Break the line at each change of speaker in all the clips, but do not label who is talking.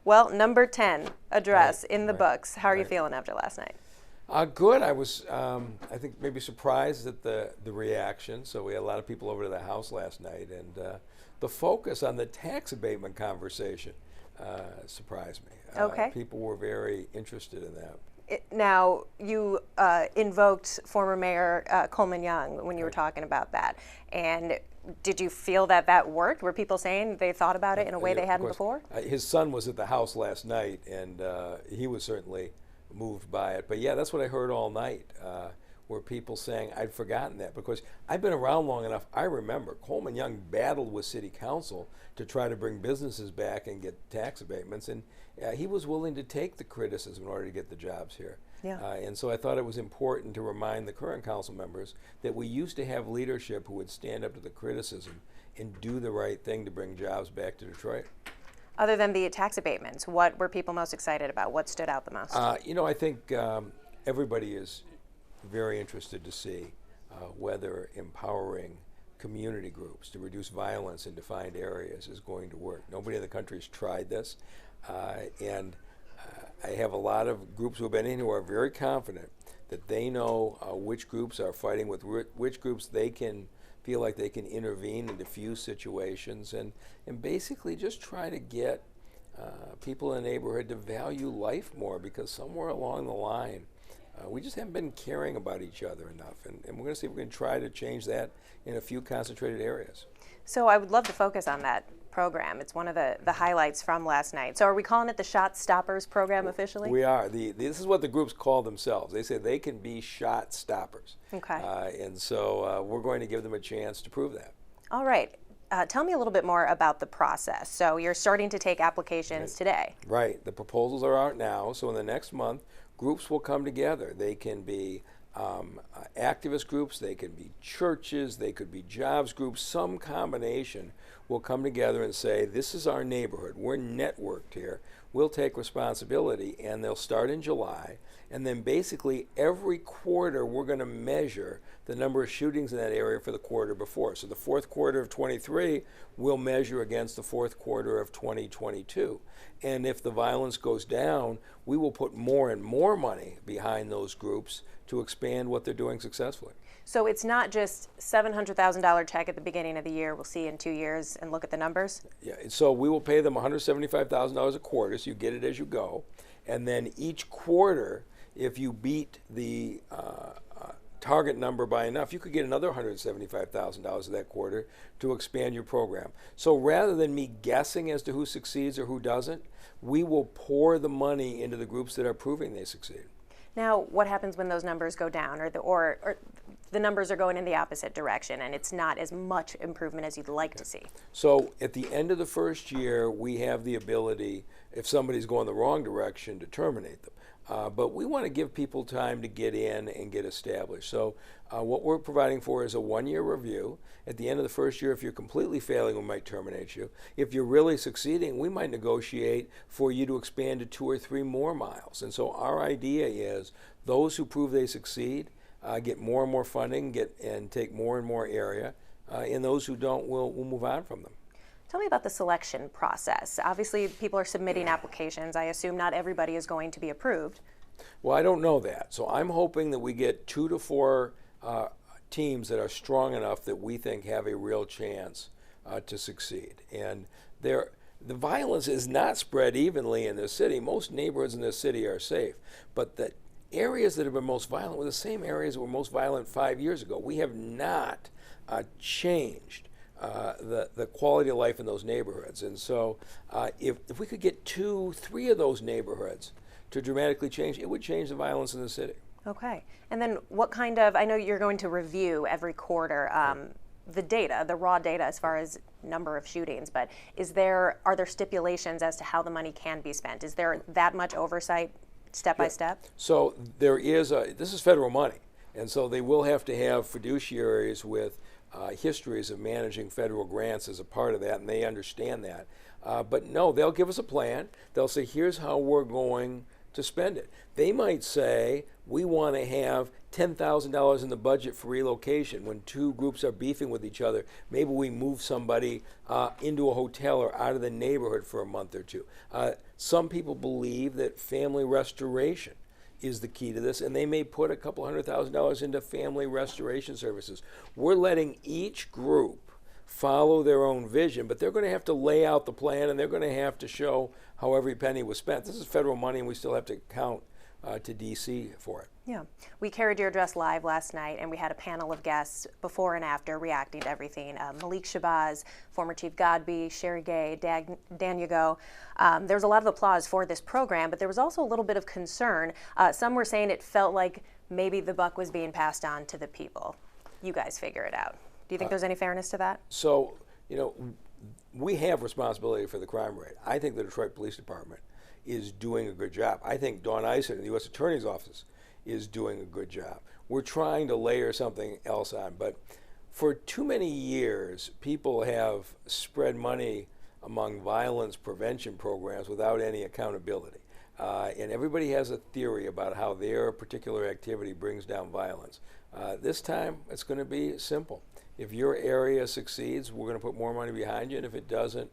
Well, number 10, address in the
right,
books. How are you
right.
feeling after last night?
Good. I was, I think, maybe surprised at the reaction. So we had a lot of people over to the house last night, and the focus on the tax abatement conversation surprised me.
Okay.
People were very interested in that.
Now, you invoked former Mayor Coleman Young when you were talking about that. And did you feel that that worked? Were people saying they thought about it in a way
Yeah,
they
of
hadn't
course.
before?
His son was at the house last night, and he was certainly moved by it. But yeah, that's what I heard all night, were people saying, I'd forgotten that. Because I've been around long enough, I remember Coleman Young battled with city council to try to bring businesses back and get tax abatements, and he was willing to take the criticism in order to get the jobs here.
Yeah.
And so I thought it was important to remind the current council members that we used to have leadership who would stand up to the criticism and do the right thing to bring jobs back to Detroit.
Other than the tax abatements, what were people most excited about? What stood out the most?
I think everybody is very interested to see whether empowering community groups to reduce violence in defined areas is going to work. Nobody in the country has tried this, and I have a lot of groups who have been in who are very confident that they know which groups are fighting with which groups they can feel like they can intervene and diffuse situations, and basically just try to get people in the neighborhood to value life more, because somewhere along the line we just haven't been caring about each other enough, and we're going to see if we can try to change that in a few concentrated areas.
So I would love to focus on that program. It's one of the highlights from last night. So are we calling it the Shot Stoppers program officially?
We are. This is what the groups call themselves. They say they can be shot stoppers.
Okay.
And so we're going to give them a chance to prove that.
All right. Tell me a little bit more about the process. So you're starting to take applications today.
Right. The proposals are out now. So in the next month, groups will come together. They can be activist groups, they can be churches, they could be jobs groups. Some combination will come together and say, this is our neighborhood. We're networked here. We'll take responsibility. And they'll start in July. And then basically every quarter we're going to measure the number of shootings in that area for the quarter before. So the fourth quarter of 23 we'll measure against the fourth quarter of 2022. And if the violence goes down, we will put more and more money behind those groups to expand what they're doing successfully.
So it's not just $700,000 check at the beginning of the year, we'll see in 2 years and look at the numbers?
Yeah, so we will pay them $175,000 a quarter, so you get it as you go. And then each quarter, if you beat the target number by enough, you could get another $175,000 of that quarter to expand your program. So rather than me guessing as to who succeeds or who doesn't, we will pour the money into the groups that are proving they succeed.
Now, what happens when those numbers go down, or the numbers are going in the opposite direction and it's not as much improvement as you'd like to see?
So at the end of the first year, we have the ability, if somebody's going the wrong direction, to terminate them. But we want to give people time to get in and get established. So what we're providing for is a 1-year review. At the end of the first year, if you're completely failing, we might terminate you. If you're really succeeding, we might negotiate for you to expand to 2 or 3 more miles. And so our idea is those who prove they succeed get more and more funding, and take more and more area, and those who don't will move on from them.
Tell me about the selection process. Obviously, people are submitting applications. I assume not everybody is going to be approved.
Well, I don't know that. So I'm hoping that we get 2 to 4 teams that are strong enough that we think have a real chance to succeed. And the violence is not spread evenly in this city. Most neighborhoods in this city are safe. But the areas that have been most violent were the same areas that were most violent 5 years ago. We have not changed the quality of life in those neighborhoods. And so if we could get 2, 3 of those neighborhoods to dramatically change, it would change the violence in the city.
Okay. And then what kind of, I know you're going to review every quarter the data, the raw data as far as number of shootings, but are there stipulations as to how the money can be spent? Is there that much oversight step by step?
So there is this is federal money, and so they will have to have fiduciaries with histories of managing federal grants as a part of that, and they understand that. But no, they'll give us a plan. They'll say, here's how we're going to spend it. They might say, we want to have $10,000 in the budget for relocation. When two groups are beefing with each other, maybe we move somebody into a hotel or out of the neighborhood for a month or two. Some people believe that family restoration is the key to this, and they may put a couple $100,000 into family restoration services. We're letting each group follow their own vision, but they're going to have to lay out the plan, and they're going to have to show how every penny was spent. This is federal money, and we still have to count to D.C. for it.
Yeah. We carried your address live last night, and we had a panel of guests before and after reacting to everything. Malik Shabazz, former Chief Godbee, Sherry Gay, Dan Yago. There was a lot of applause for this program, but there was also a little bit of concern. Some were saying it felt like maybe the buck was being passed on to the people. You guys figure it out. Do you think there's any fairness to that?
So, we have responsibility for the crime rate. I think the Detroit Police Department is doing a good job. I think Dawn Eisen in the U.S. Attorney's Office is doing a good job. We're trying to layer something else on, but for too many years, people have spread money among violence prevention programs without any accountability. And everybody has a theory about how their particular activity brings down violence. This time, it's going to be simple. If your area succeeds, we're going to put more money behind you, and if it doesn't,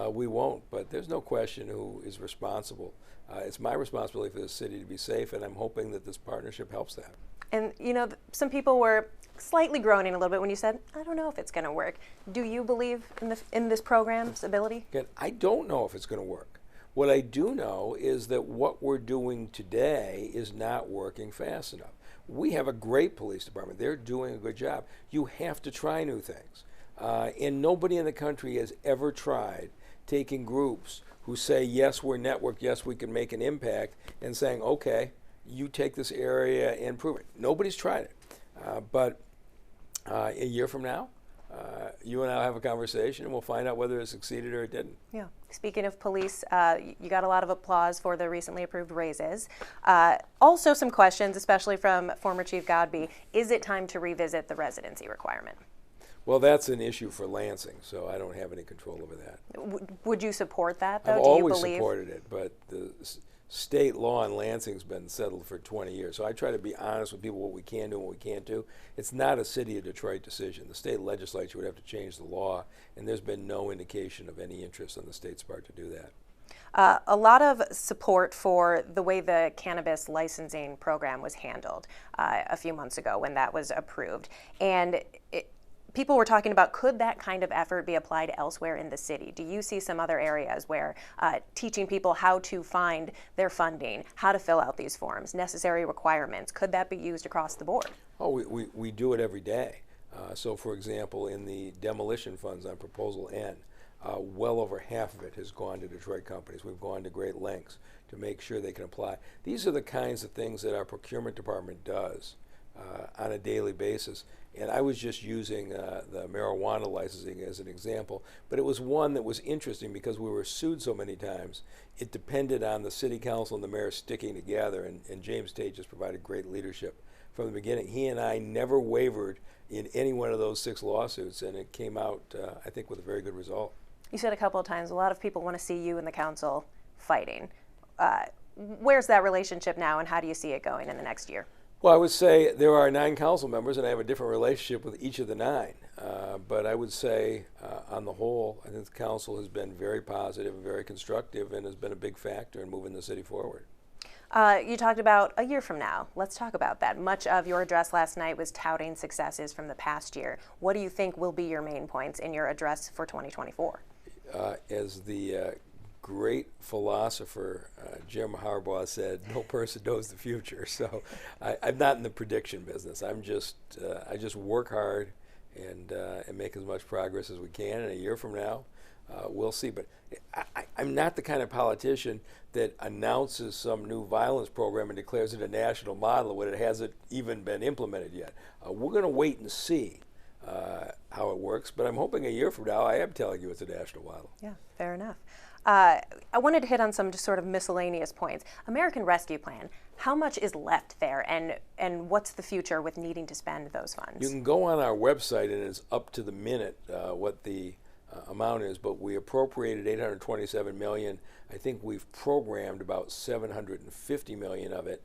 we won't. But there's no question who is responsible. It's my responsibility for the city to be safe, and I'm hoping that this partnership helps that.
And some people were slightly groaning a little bit when you said, I don't know if it's going to work. Do you believe in this program's ability?
Again, I don't know if it's going to work. What I do know is that what we're doing today is not working fast enough. We have a great police department. They're doing a good job. You have to try new things. And nobody in the country has ever tried taking groups who say, yes, we're networked, yes, we can make an impact, and saying, okay, you take this area and prove it. Nobody's tried it. But a year from now, you and I will have a conversation, and we'll find out whether it succeeded or it didn't.
Yeah. Speaking of police, you got a lot of applause for the recently approved raises. Also some questions, especially from former Chief Godbee. Is it time to revisit the residency requirement?
Well, that's an issue for Lansing, so I don't have any control over that.
Would you support that, though?
I've
Do you
always
believe?
supported it, but the state law in Lansing's been settled for 20 years. So I try to be honest with people what we can do and what we can't do. It's not a city of Detroit decision. The state legislature would have to change the law, and there's been no indication of any interest on the state's part to do that.
A lot of support for the way the cannabis licensing program was handled a few months ago when that was approved. And people were talking about, could that kind of effort be applied elsewhere in the city? Do you see some other areas where teaching people how to find their funding, how to fill out these forms, necessary requirements, could that be used across the board?
Oh, we do it every day. So, for example, in the demolition funds on Proposal N, well over half of it has gone to Detroit companies. We've gone to great lengths to make sure they can apply. These are the kinds of things that our procurement department does on a daily basis. And I was just using the marijuana licensing as an example, but it was one that was interesting because we were sued so many times. It depended on the city council and the mayor sticking together, and James Tate just provided great leadership from the beginning. He and I never wavered in any one of those 6 lawsuits, and it came out, I think, with a very good result.
You said a couple of times a lot of people want to see you and the council fighting. Where's that relationship now, and how do you see it going in the next year?
Well, I would say there are 9 council members, and I have a different relationship with each of the 9. But I would say, on the whole, I think the council has been very positive and very constructive and has been a big factor in moving the city forward.
You talked about a year from now. Let's talk about that. Much of your address last night was touting successes from the past year. What do you think will be your main points in your address for 2024?
As the great philosopher Jim Harbaugh said, no person knows the future. So I'm not in the prediction business. I just work hard and make as much progress as we can. And a year from now, we'll see. But I'm not the kind of politician that announces some new violence program and declares it a national model when it hasn't even been implemented yet. We're going to wait and see how it works. But I'm hoping a year from now, I am telling you it's a national model.
Yeah, fair enough. I wanted to hit on some just sort of miscellaneous points. American Rescue Plan, how much is left there, and what's the future with needing to spend those funds?
You can go on our website, and it's up to the minute what the amount is, but we appropriated 827 million. I think we've programmed about 750 million of it,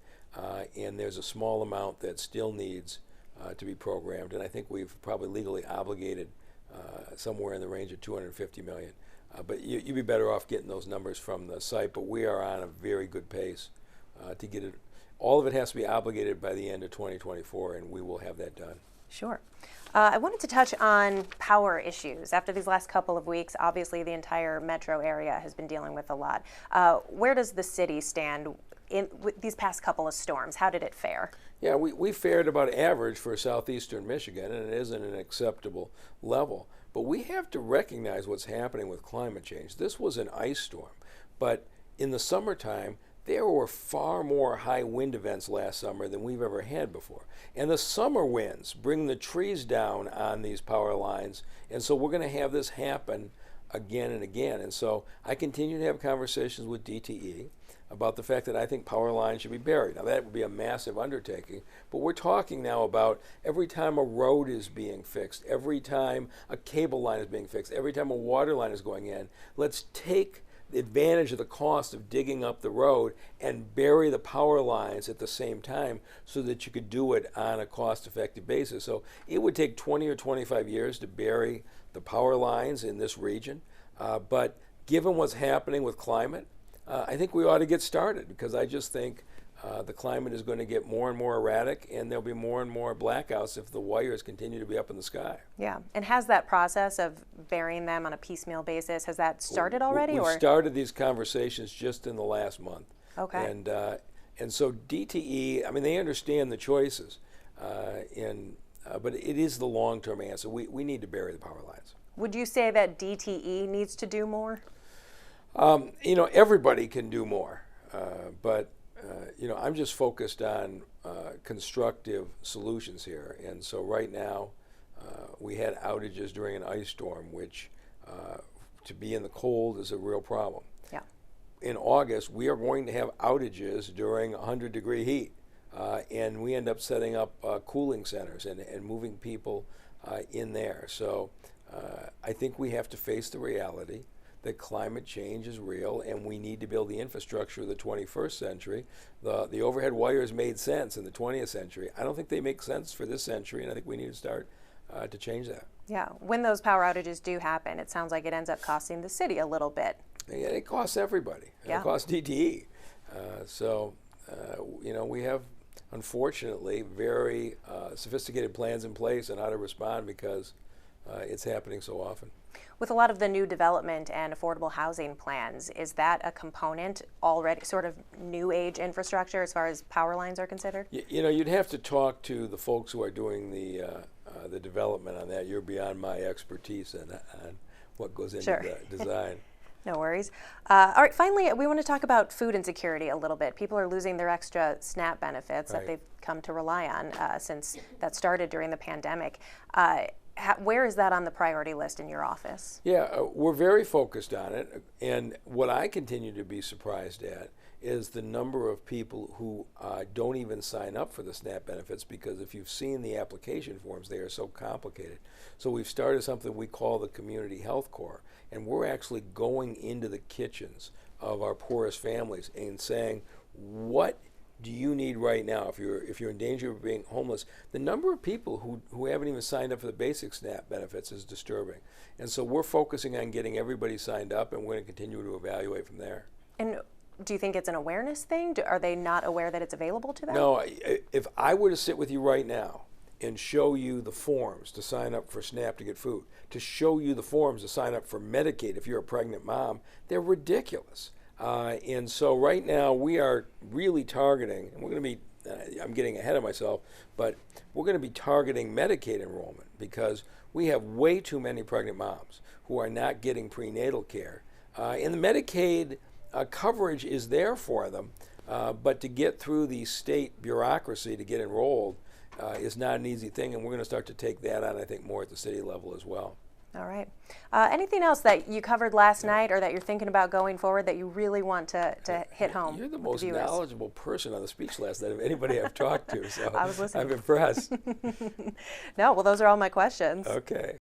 and there's a small amount that still needs to be programmed, and I think we've probably legally obligated somewhere in the range of 250 million. But you'd be better off getting those numbers from the site, but we are on a very good pace to get it. All of it has to be obligated by the end of 2024, and we will have that done.
Sure. I wanted to touch on power issues. After these last couple of weeks, obviously the entire metro area has been dealing with a lot. Where does the city stand with these past couple of storms? How did it fare?
Yeah, we fared about average for southeastern Michigan, and it isn't an acceptable level. But we have to recognize what's happening with climate change. This was an ice storm, but in the summertime, there were far more high wind events last summer than we've ever had before. And the summer winds bring the trees down on these power lines, and so we're going to have this happen again and again. And so I continue to have conversations with DTE about the fact that I think power lines should be buried. Now that would be a massive undertaking, but we're talking now about every time a road is being fixed, every time a cable line is being fixed, every time a water line is going in, let's take the advantage of the cost of digging up the road and bury the power lines at the same time so that you could do it on a cost-effective basis. So it would take 20 or 25 years to bury the power lines in this region. But given what's happening with climate, I think we ought to get started, because I just think the climate is going to get more and more erratic, and there'll be more and more blackouts if the wires continue to be up in the sky.
Yeah, and has that process of burying them on a piecemeal basis, has that started already?
We've started these conversations just in the last month.
Okay.
And so DTE, I mean, they understand the choices, but it is the long-term answer. We need to bury the power lines.
Would you say that DTE needs to do more?
Everybody can do more, but I'm just focused on constructive solutions here. And so right now, we had outages during an ice storm, which to be in the cold is a real problem.
Yeah.
In August, we are going to have outages during 100-degree heat, and we end up setting up cooling centers and moving people in there. So I think we have to face the reality that climate change is real, and we need to build the infrastructure of the 21st century. The overhead wires made sense in the 20th century. I don't think they make sense for this century, and I think we need to start to change that.
Yeah, when those power outages do happen, it sounds like it ends up costing the city a little bit.
And it costs everybody.
Yeah.
It costs DTE. We have, unfortunately, very sophisticated plans in place on how to respond, because it's happening so often.
With a lot of the new development and affordable housing plans, is that a component already, sort of new age infrastructure as far as power lines are considered?
You'd have to talk to the folks who are doing the development on that. You're beyond my expertise on what goes into
Sure.
the design.
No worries. All right, finally, we want to talk about food insecurity a little bit. People are losing their extra SNAP benefits that they've come to rely on since that started during the pandemic. Where is that on the priority list in your office?
Yeah, we're very focused on it, and what I continue to be surprised at is the number of people who don't even sign up for the SNAP benefits, because if you've seen the application forms, they are so complicated. So we've started something we call the Community Health Corps, and we're actually going into the kitchens of our poorest families and saying, what do you need right now if you're in danger of being homeless? The number of people who haven't even signed up for the basic SNAP benefits is disturbing. And so we're focusing on getting everybody signed up, and we're going to continue to evaluate from there.
And do you think it's an awareness thing? Are they not aware that it's available to them?
No, if I were to sit with you right now and show you the forms to sign up for SNAP to get food, to show you the forms to sign up for Medicaid if you're a pregnant mom, they're ridiculous. And so right now we are really targeting, and we're going to be, I'm getting ahead of myself, but we're going to be targeting Medicaid enrollment, because we have way too many pregnant moms who are not getting prenatal care. And the Medicaid coverage is there for them, but to get through the state bureaucracy to get enrolled is not an easy thing, and we're going to start to take that on, I think, more at the city level as well.
All right. Anything else that you covered last night or that you're thinking about going forward that you really want to hit home?
You're the most knowledgeable person on the speech last night of anybody I've talked to, so
I was listening.
I'm impressed.
No, well, those are all my questions.
Okay.